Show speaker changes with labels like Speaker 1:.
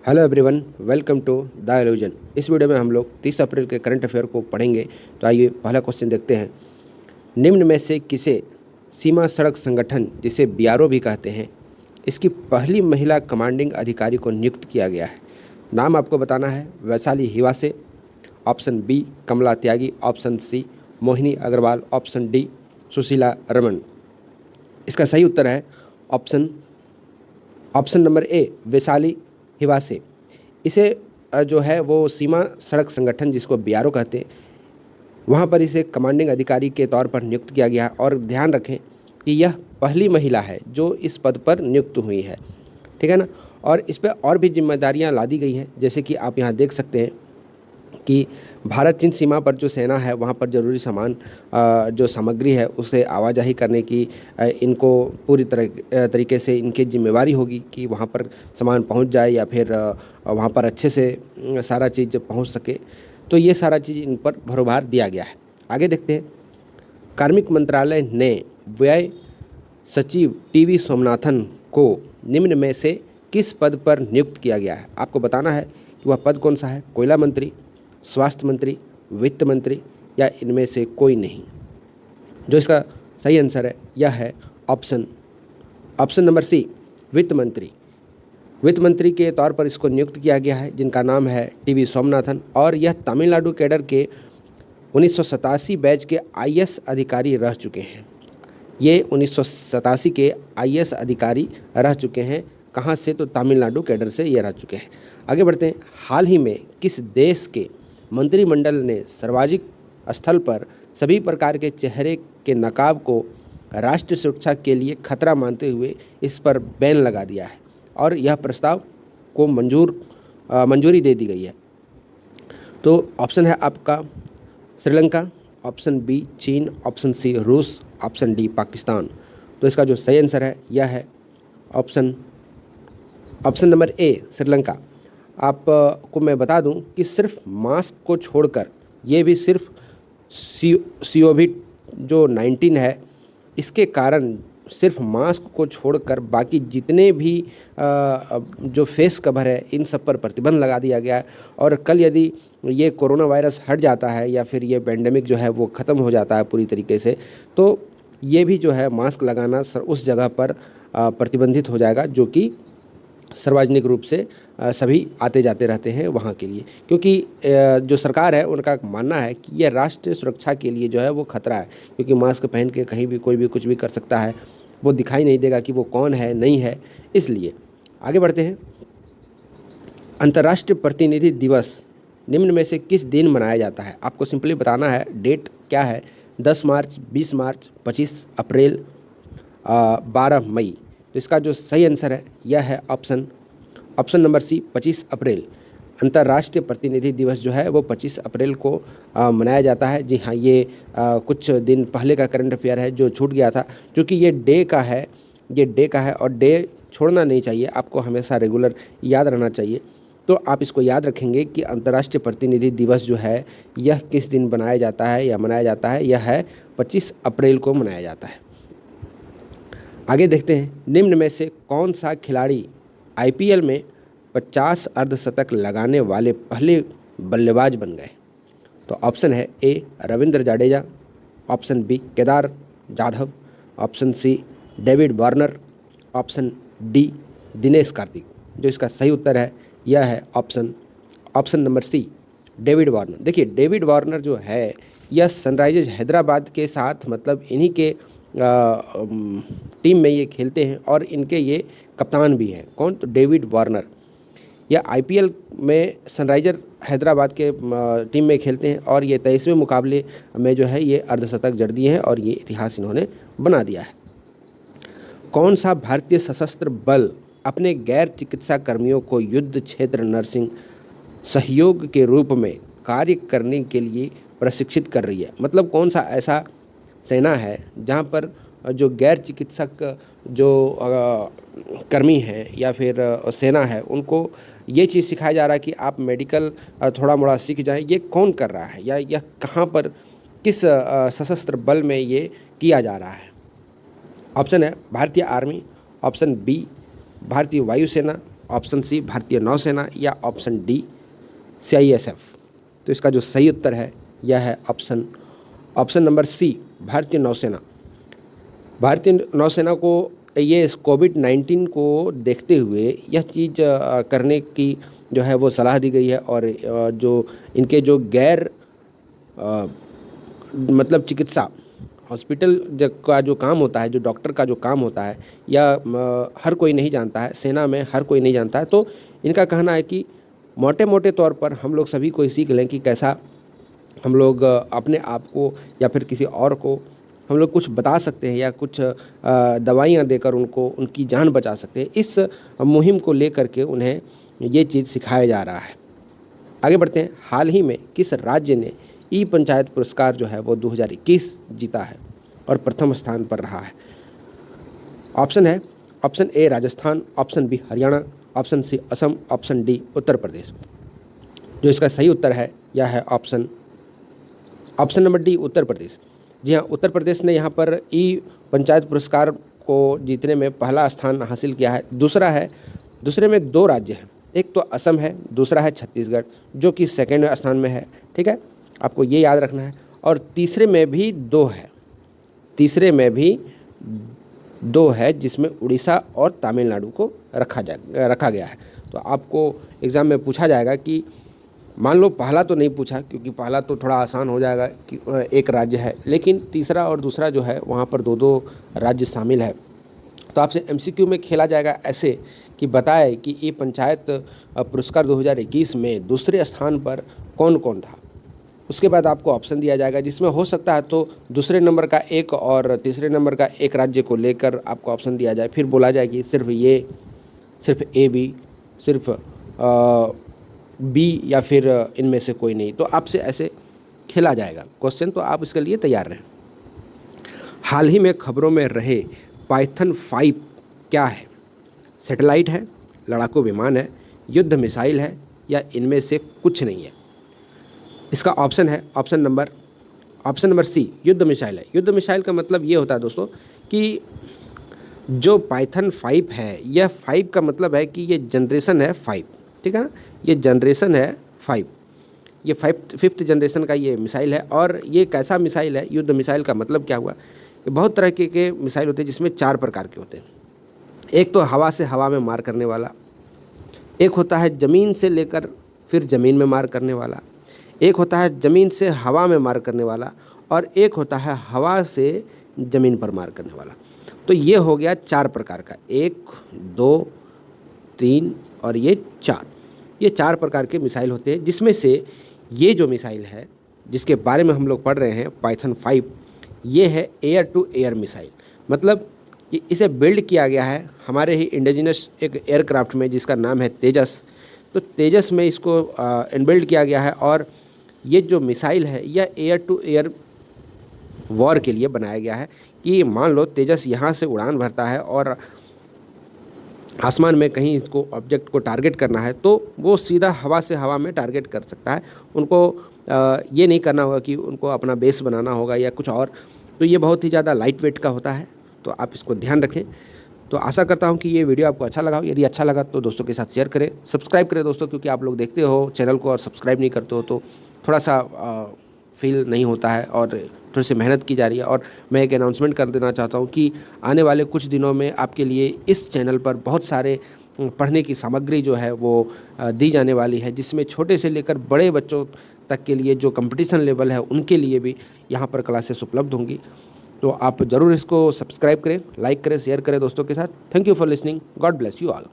Speaker 1: Hello everyone, welcome to the illusion. इस video में हम लोग 30 अप्रैल के करंट अफेयर को पढ़ेंगे। तो आइए पहला क्वेश्चन देखते हैं। निम्न में से किसे सीमा सड़क संगठन, जिसे बीआरओ भी कहते हैं, इसकी पहली महिला कमांडिंग अधिकारी को नियुक्त किया गया है? नाम आपको बताना है। Vaishali Hiwase, option B Kamala Tyagi, option C Mohini Agarwal, option D Sushila Raman. इसका सही उत्तर है option number A Vaishali Hiwase. इसे जो है वो सीमा सड़क संगठन, जिसको बीआरओ कहते हैं, वहाँ पर इसे कमांडिंग अधिकारी के तौर पर नियुक्त किया गया। और ध्यान रखें कि यह पहली महिला है जो इस पद पर नियुक्त हुई है, ठीक है ना। और इस पर और भी जिम्मेदारियां लादी गई हैं, जैसे कि आप यहाँ देख सकते हैं कि भारत चीन सीमा पर जो सेना है वहाँ पर ज़रूरी सामान, जो सामग्री है उसे आवाजाही करने की इनको पूरी तरीके से इनकी जिम्मेवारी होगी कि वहाँ पर सामान पहुँच जाए या फिर वहाँ पर अच्छे से सारा चीज़ पहुँच सके। तो ये सारा चीज़ इन पर भरोभार दिया गया है। आगे देखते हैं। कार्मिक मंत्रालय ने व्यय सचिव टीवी सोमनाथन को निम्न में से किस पद पर नियुक्त किया गया है? आपको बताना है कि वह पद कौन सा है। कोयला मंत्री, स्वास्थ्य मंत्री, वित्त मंत्री या इनमें से कोई नहीं। जो इसका सही आंसर है यह है ऑप्शन नंबर सी वित्त मंत्री। वित्त मंत्री के तौर पर इसको नियुक्त किया गया है, जिनका नाम है टीवी सोमनाथन। और यह तमिलनाडु कैडर के 1987 बैच के आईएएस अधिकारी रह चुके हैं। ये 1987 के आईएएस अधिकारी रह चुके हैं। कहाँ से? तो तमिलनाडु कैडर से ये रह चुके हैं। आगे बढ़ते हैं। हाल ही में किस देश के मंत्रिमंडल ने सार्वजनिक स्थल पर सभी प्रकार के चेहरे के नकाब को राष्ट्रीय सुरक्षा के लिए खतरा मानते हुए इस पर बैन लगा दिया है? और यह प्रस्ताव को मंजूरी दे दी गई है। तो ऑप्शन है आपका श्रीलंका, ऑप्शन बी चीन, ऑप्शन सी रूस, ऑप्शन डी पाकिस्तान। तो इसका जो सही आंसर है यह है ऑप्शन नंबर ए श्रीलंका। आपको मैं बता दूं कि सिर्फ मास्क को छोड़कर, ये भी सिर्फ कोविड जो 19 है इसके कारण सिर्फ मास्क को छोड़कर बाकी जितने भी जो फेस कवर है इन सब पर प्रतिबंध लगा दिया गया है। और कल यदि ये कोरोना वायरस हट जाता है या फिर ये पेंडेमिक जो है वो ख़त्म हो जाता है पूरी तरीके से, तो ये भी जो है मास्क लगाना उस जगह पर प्रतिबंधित हो जाएगा जो कि सार्वजनिक रूप से सभी आते जाते रहते हैं वहाँ के लिए। क्योंकि जो सरकार है उनका मानना है कि यह राष्ट्रीय सुरक्षा के लिए जो है वो खतरा है, क्योंकि मास्क पहन के कहीं भी कोई भी कुछ भी कर सकता है, वो दिखाई नहीं देगा कि वो कौन है नहीं है। इसलिए आगे बढ़ते हैं। अंतर्राष्ट्रीय प्रतिनिधि दिवस निम्न में से किस दिन मनाया जाता है? आपको सिंपली बताना है डेट क्या है। 10 मार्च, 20 मार्च, 25 अप्रैल, 12 मई। तो इसका जो सही आंसर है यह है ऑप्शन नंबर सी 25 अप्रैल। अंतर्राष्ट्रीय प्रतिनिधि दिवस जो है वो 25 अप्रैल को मनाया जाता है। जी हाँ, ये कुछ दिन पहले का करंट अफेयर है जो छूट गया था, क्योंकि ये डे का है और डे छोड़ना नहीं चाहिए, आपको हमेशा रेगुलर याद रहना चाहिए। तो आप इसको याद रखेंगे कि अंतर्राष्ट्रीय प्रतिनिधि दिवस जो है यह किस दिन मनाया जाता है। यह है 25 अप्रैल को मनाया जाता है। आगे देखते हैं। निम्न में से कौन सा खिलाड़ी आईपीएल में 50 अर्धशतक लगाने वाले पहले बल्लेबाज बन गए? तो ऑप्शन है A Ravindra Jadeja, option B Kedar Jadhav, option C David Warner, option D Dinesh Karthik. जो इसका सही उत्तर है यह है option number C David Warner. देखिए, डेविड वार्नर जो है यह सनराइजर्स हैदराबाद के साथ, मतलब इन्हीं के टीम में ये खेलते हैं और इनके ये कप्तान भी हैं। कौन? तो डेविड वार्नर। यह आईपीएल में सनराइजर हैदराबाद के टीम में खेलते हैं और ये 23वें मुकाबले में जो है ये अर्धशतक जड़ दिए हैं और ये इतिहास इन्होंने बना दिया है। कौन सा भारतीय सशस्त्र बल अपने गैर चिकित्सा कर्मियों को युद्ध क्षेत्र नर्सिंग सहयोग के रूप में कार्य करने के लिए प्रशिक्षित कर रही है? मतलब कौन सा ऐसा सेना है जहाँ पर जो गैर चिकित्सक जो कर्मी हैं या फिर सेना है उनको ये चीज़ सिखाया जा रहा है कि आप मेडिकल थोड़ा मोड़ा सीख जाएं। ये कौन कर रहा है या यह कहाँ पर, किस सशस्त्र बल में ये किया जा रहा है? ऑप्शन है भारतीय आर्मी, ऑप्शन बी भारतीय वायुसेना, ऑप्शन सी भारतीय नौसेना या ऑप्शन डी CISF। तो इसका जो सही उत्तर है यह है ऑप्शन नंबर सी भारतीय नौसेना। भारतीय नौसेना को ये इस कोविड-19 को देखते हुए यह चीज़ करने की जो है वो सलाह दी गई है और जो इनके जो गैर मतलब चिकित्सा हॉस्पिटल का जो काम होता है, जो डॉक्टर का जो काम होता है, या हर कोई नहीं जानता है, सेना में हर कोई नहीं जानता है। तो इनका कहना है कि मोटे मोटे तौर पर हम लोग सभी को सीख लें कि कैसा हम लोग अपने आप को या फिर किसी और को हम लोग कुछ बता सकते हैं या कुछ दवाइयाँ देकर उनको उनकी जान बचा सकते हैं। इस मुहिम को लेकर के उन्हें ये चीज़ सिखाया जा रहा है। आगे बढ़ते हैं। हाल ही में किस राज्य ने ई पंचायत पुरस्कार जो है वो 2021 जीता है और प्रथम स्थान पर रहा है? ऑप्शन है option A Rajasthan, option B Haryana, option C Assam, option D Uttar Pradesh. जो इसका सही उत्तर है यह है option number D Uttar Pradesh. जी हाँ, उत्तर प्रदेश ने यहाँ पर ई पंचायत पुरस्कार को जीतने में पहला स्थान हासिल किया है। दूसरे में 2 राज्य हैं, एक तो असम है, दूसरा है छत्तीसगढ़ जो कि सेकेंड स्थान में है। ठीक है, आपको ये याद रखना है। और तीसरे में भी 2 है जिसमें उड़ीसा और तमिलनाडु को रखा गया है। तो आपको एग्ज़ाम में पूछा जाएगा कि मान लो पहला तो नहीं पूछा क्योंकि पहला तो थोड़ा आसान हो जाएगा कि एक राज्य है, लेकिन तीसरा और दूसरा जो है वहाँ पर 2 राज्य शामिल है। तो आपसे MCQ में खेला जाएगा ऐसे कि बताए कि ये पंचायत पुरस्कार 2021 में दूसरे स्थान पर कौन कौन था। उसके बाद आपको ऑप्शन दिया जाएगा जिसमें हो सकता है तो दूसरे नंबर का एक और तीसरे नंबर का एक राज्य को लेकर आपको ऑप्शन दिया जाए। फिर बोला जाए कि सिर्फ A B, सिर्फ B या फिर इनमें से कोई नहीं। तो आपसे ऐसे खेला जाएगा क्वेश्चन, तो आप इसके लिए तैयार रहें। हाल ही में खबरों में रहे पाइथन 5 क्या है? सैटेलाइट है, लड़ाकू विमान है, युद्ध मिसाइल है या इनमें से कुछ नहीं है? इसका ऑप्शन है ऑप्शन नंबर सी युद्ध मिसाइल है। युद्ध मिसाइल का मतलब ये होता है दोस्तों कि जो पाइथन 5 है, यह 5 का मतलब है कि ये जनरेशन है 5। ठीक है ना, ये जनरेशन है 5, ये 5th जनरेशन का ये मिसाइल है। और ये कैसा मिसाइल है? युद्ध मिसाइल का मतलब क्या हुआ कि बहुत तरह के मिसाइल होते हैं जिसमें 4 प्रकार के होते हैं। एक तो हवा से हवा में मार करने वाला, एक होता है ज़मीन से लेकर फिर ज़मीन में मार करने वाला, एक होता है ज़मीन से हवा में मार करने वाला, और एक होता है हवा से ज़मीन पर मार करने वाला। तो ये हो गया 4 प्रकार का, 1 2 3 और ये 4। ये 4 प्रकार के मिसाइल होते हैं, जिसमें से ये जो मिसाइल है जिसके बारे में हम लोग पढ़ रहे हैं पाइथन 5, ये है एयर टू एयर मिसाइल। मतलब कि इसे बिल्ड किया गया है हमारे ही इंडिजिनस एक एयरक्राफ्ट में जिसका नाम है तेजस। तो तेजस में इसको इनबिल्ड किया गया है और ये जो मिसाइल है यह एयर टू एयर वॉर के लिए बनाया गया है कि मान लो तेजस यहाँ से उड़ान भरता है और आसमान में कहीं इसको ऑब्जेक्ट को टारगेट करना है तो वो सीधा हवा से हवा में टारगेट कर सकता है। उनको ये नहीं करना होगा कि उनको अपना बेस बनाना होगा या कुछ और। तो ये बहुत ही ज़्यादा लाइट वेट का होता है, तो आप इसको ध्यान रखें। तो आशा करता हूँ कि ये वीडियो आपको अच्छा लगा हो। यदि अच्छा लगा तो दोस्तों के साथ शेयर करें, सब्सक्राइब करें दोस्तों, क्योंकि आप लोग देखते हो चैनल को और सब्सक्राइब नहीं करते हो तो थोड़ा सा फील नहीं होता है और थोड़ी सी मेहनत की जा रही है। और मैं एक अनाउंसमेंट कर देना चाहता हूँ कि आने वाले कुछ दिनों में आपके लिए इस चैनल पर बहुत सारे पढ़ने की सामग्री जो है वो दी जाने वाली है, जिसमें छोटे से लेकर बड़े बच्चों तक के लिए जो कंपटीशन लेवल है उनके लिए भी यहाँ पर क्लासेस उपलब्ध होंगी। तो आप ज़रूर इसको सब्सक्राइब करें, लाइक करें, शेयर करें दोस्तों के साथ। Thank you for listening. God bless you all.